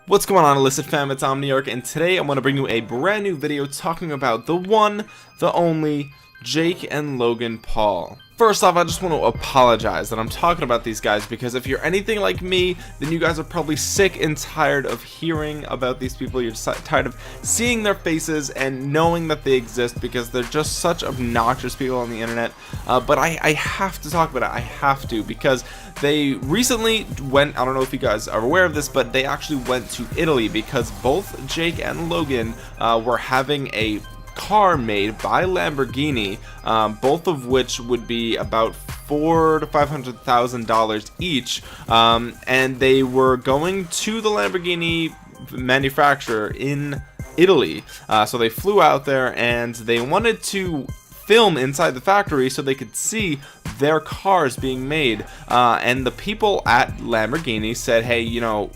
What's going on, Illicit fam? It's Omniarch, and today I'm going to bring you a brand new video talking about the one, the only, Jake and Logan Paul. First off, I just want to apologize that I'm talking about these guys, because if you're anything like me, then you guys are probably sick and tired of hearing about these people. You're tired of seeing their faces and knowing that they exist, because they're just such obnoxious people on the internet. But I have to talk about it. I have to, because they recently went, I don't know if you guys are aware of this, but they actually went to Italy because both Jake and Logan were having a car made by Lamborghini, both of which would be about $400,000 to $500,000 each, and they were going to the Lamborghini manufacturer in Italy. So they flew out there and they wanted to film inside the factory so they could see their cars being made, and the people at Lamborghini said, hey, you know,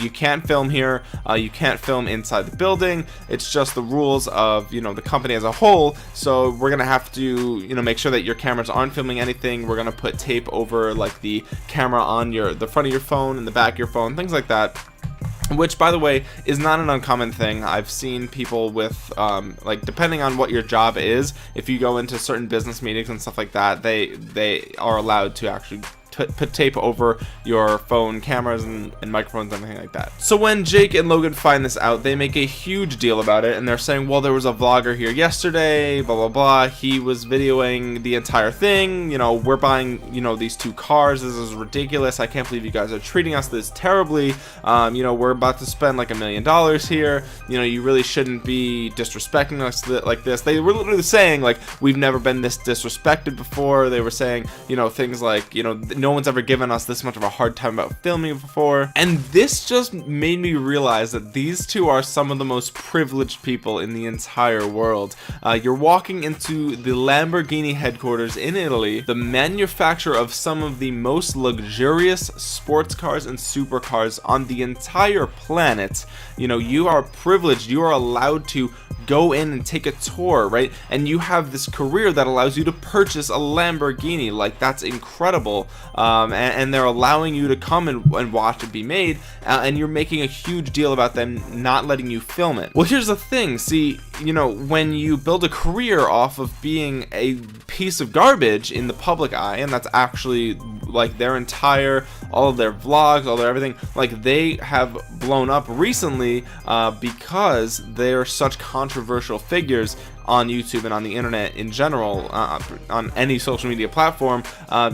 you can't film here, you can't film inside the building, it's just the rules of, you know, the company as a whole, so we're gonna have to, you know, make sure that your cameras aren't filming anything. We're gonna put tape over like the camera on the front of your phone and the back of your phone, things like that. Which, by the way, is not an uncommon thing. I've seen people with, like, depending on what your job is, if you go into certain business meetings and stuff like that, they are allowed to actually put tape over your phone cameras and microphones and everything like that. So when Jake and Logan find this out, they make a huge deal about it, and they're saying, well, there was a vlogger here yesterday, blah blah blah, he was videoing the entire thing, you know, we're buying, you know, these two cars, this is ridiculous, I can't believe you guys are treating us this terribly, you know, we're about to spend like $1 million here, you know, you really shouldn't be disrespecting us like this. They were literally saying, like, we've never been this disrespected before. They were saying, you know, things like, you know, no one's ever given us this much of a hard time about filming before. And this just made me realize that these two are some of the most privileged people in the entire world. You're walking into the Lamborghini headquarters in Italy, the manufacturer of some of the most luxurious sports cars and supercars on the entire planet. You know, you are privileged, you are allowed to go in and take a tour, right? And you have this career that allows you to purchase a Lamborghini. Like, that's incredible. And they're allowing you to come and watch it be made, and you're making a huge deal about them not letting you film it. Well, here's the thing. See, you know, when you build a career off of being a piece of garbage in the public eye, and that's actually like their entire, all of their vlogs, all their everything, like, they have blown up recently because they're such controversial figures on YouTube and on the internet in general, on any social media platform.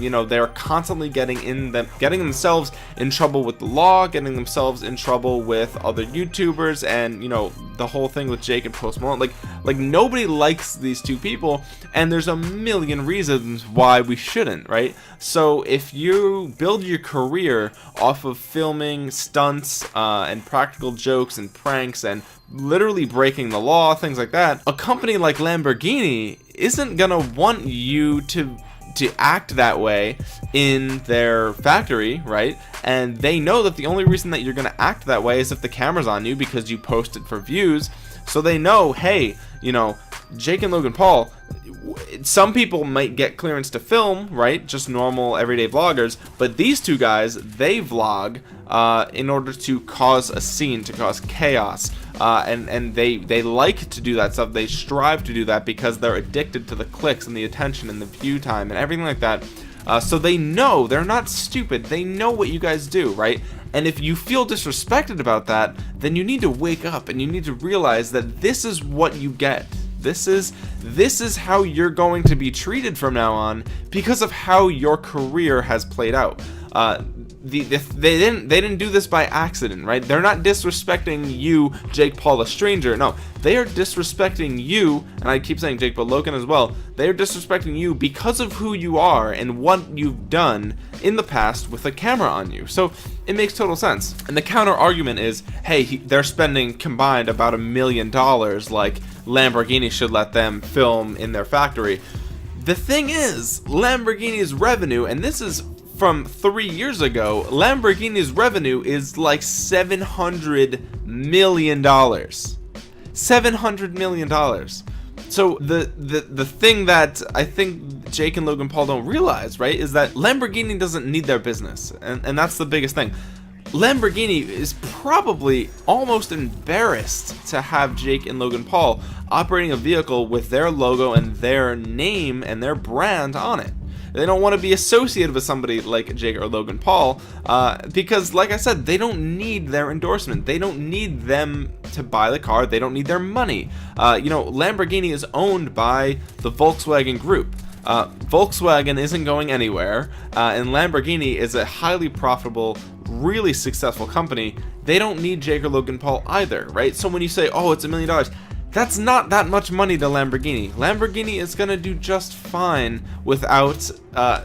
You know, they're constantly getting themselves in trouble with the law, getting themselves in trouble with other YouTubers, and, you know, the whole thing with Jake and Post Malone, like nobody likes these two people, and there's a million reasons why we shouldn't, right? So if you build your career off of filming stunts and practical jokes and pranks and literally breaking the law, things like that, a company like Lamborghini isn't gonna want you to act that way in their factory, right? And they know that the only reason that you're gonna act that way is if the camera's on you, because you post it for views. So they know, hey, you know, Jake and Logan Paul, some people might get clearance to film, right? Just normal everyday vloggers, but these two guys, they vlog in order to cause a scene, to cause chaos, and they like to do that stuff. They strive to do that because they're addicted to the clicks and the attention and the view time and everything like that. So they know, they're not stupid, they know what you guys do, right? And if you feel disrespected about that, then you need to wake up and you need to realize that this is what you get. This is how you're going to be treated from now on, because of how your career has played out. They didn't do this by accident, right? They're not disrespecting you, Jake Paul, a stranger. No, they are disrespecting you, and I keep saying Jake, but Logan as well. They are disrespecting you because of who you are and what you've done in the past with a camera on you. So it makes total sense. And the counter argument is, hey, they're spending combined about $1 million, like Lamborghini should let them film in their factory. The thing is, Lamborghini's revenue, and this is from 3 years ago, Lamborghini's revenue is like $700 million. $700 million. So the thing that I think Jake and Logan Paul don't realize, right, is that Lamborghini doesn't need their business, and that's the biggest thing. Lamborghini is probably almost embarrassed to have Jake and Logan Paul operating a vehicle with their logo and their name and their brand on it. They don't want to be associated with somebody like Jake or Logan Paul because, like I said, they don't need their endorsement. They don't need them to buy the car. They don't need their money. You know, Lamborghini is owned by the Volkswagen Group. Volkswagen isn't going anywhere, and Lamborghini is a highly profitable, really successful company. They don't need Jake or Logan Paul either, right? So when you say, oh, it's $1 million, that's not that much money to Lamborghini. Lamborghini is going to do just fine without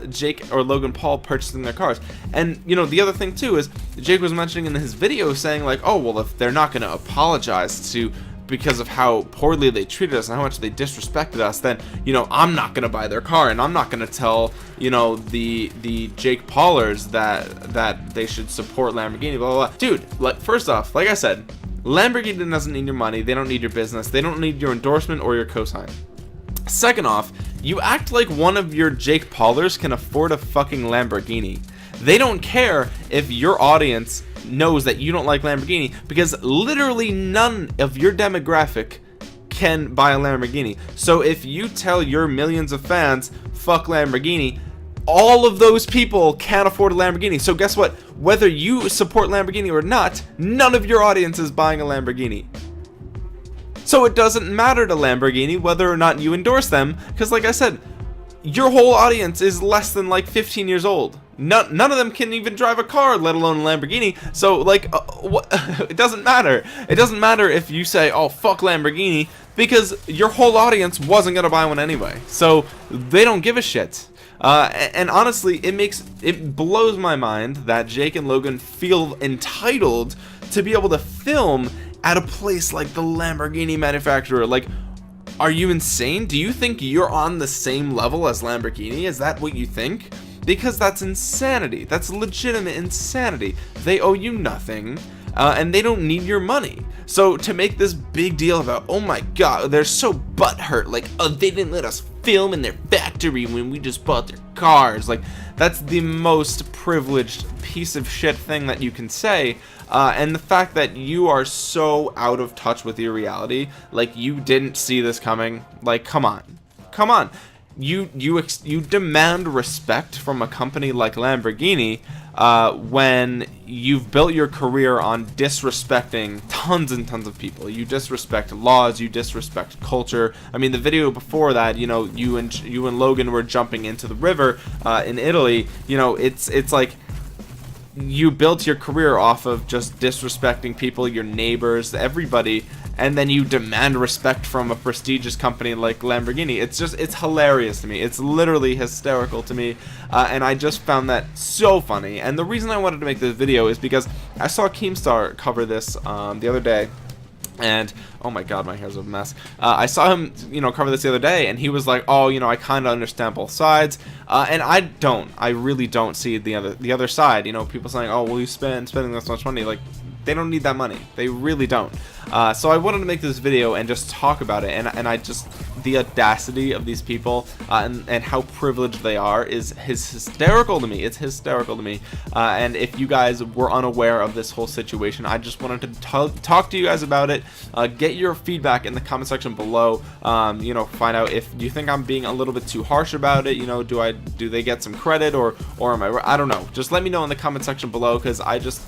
Jake or Logan Paul purchasing their cars. And, you know, the other thing, too, is Jake was mentioning in his video saying, like, oh, well, if they're not going to apologize because of how poorly they treated us and how much they disrespected us, then, you know, I'm not gonna buy their car, and I'm not gonna tell, you know, the Jake Paulers that they should support Lamborghini, blah, blah, blah. Dude, like, first off, like I said, Lamborghini doesn't need your money, they don't need your business, they don't need your endorsement or your cosign. Second off, you act like one of your Jake Paulers can afford a fucking Lamborghini. They don't care if your audience knows that you don't like Lamborghini, because literally none of your demographic can buy a Lamborghini. So if you tell your millions of fans, fuck Lamborghini, all of those people can't afford a Lamborghini. So guess what? Whether you support Lamborghini or not, none of your audience is buying a Lamborghini. So it doesn't matter to Lamborghini whether or not you endorse them, because like I said, your whole audience is less than like 15 years old. None of them can even drive a car, let alone a Lamborghini. So like, it doesn't matter. It doesn't matter if you say, oh, fuck Lamborghini, because your whole audience wasn't gonna buy one anyway. So they don't give a shit. And honestly, it blows my mind that Jake and Logan feel entitled to be able to film at a place like the Lamborghini manufacturer. Like, are you insane? Do you think you're on the same level as Lamborghini? Is that what you think? Because that's insanity. That's legitimate insanity. They owe you nothing, and they don't need your money. So to make this big deal about, oh my god, they're so butthurt, like, oh, they didn't let us film in their factory when we just bought their cars, like, that's the most privileged piece of shit thing that you can say. And the fact that you are so out of touch with your reality, like, you didn't see this coming, like, come on. You demand respect from a company like Lamborghini when you've built your career on disrespecting tons and tons of people. You disrespect laws, you disrespect culture. I mean, the video before that, you know, you and Logan were jumping into the river in Italy. You know, it's like, you built your career off of just disrespecting people, your neighbors, everybody, and then you demand respect from a prestigious company like Lamborghini. It's hilarious to me. It's literally hysterical to me, and I just found that so funny. And the reason I wanted to make this video is because I saw Keemstar cover this the other day, and oh my god, my hair's a mess. I saw him, you know, cover this the other day, and he was like, oh, you know, I kind of understand both sides, and I really don't see the other side. You know, people saying, oh, well, you spending this much money, like, they don't need that money. They really don't. So I wanted to make this video and just talk about it, and I just, the audacity of these people and how privileged they are is hysterical to me. It's hysterical to me. And if you guys were unaware of this whole situation, I just wanted to talk to you guys about it. Get your feedback in the comment section below. You know, find out if you think I'm being a little bit too harsh about it. You know, do they get some credit, or am I don't know. Just let me know in the comment section below, because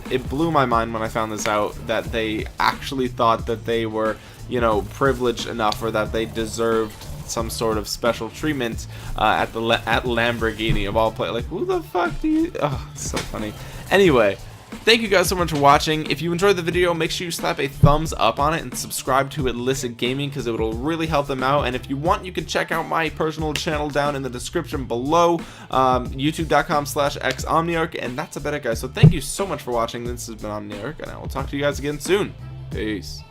it blew my mind when I found this out, that they actually thought that they were, you know, privileged enough, or that they deserved some sort of special treatment at Lamborghini of all places. Like, who the fuck do you? Oh, it's so funny. Anyway, thank you guys so much for watching. If you enjoyed the video, make sure you slap a thumbs up on it and subscribe to Illicit Gaming, because it will really help them out. And if you want, you can check out my personal channel down in the description below, youtube.com/xomniarch. And that's about it, guys. So thank you so much for watching. This has been Omniarch, and I will talk to you guys again soon. Peace.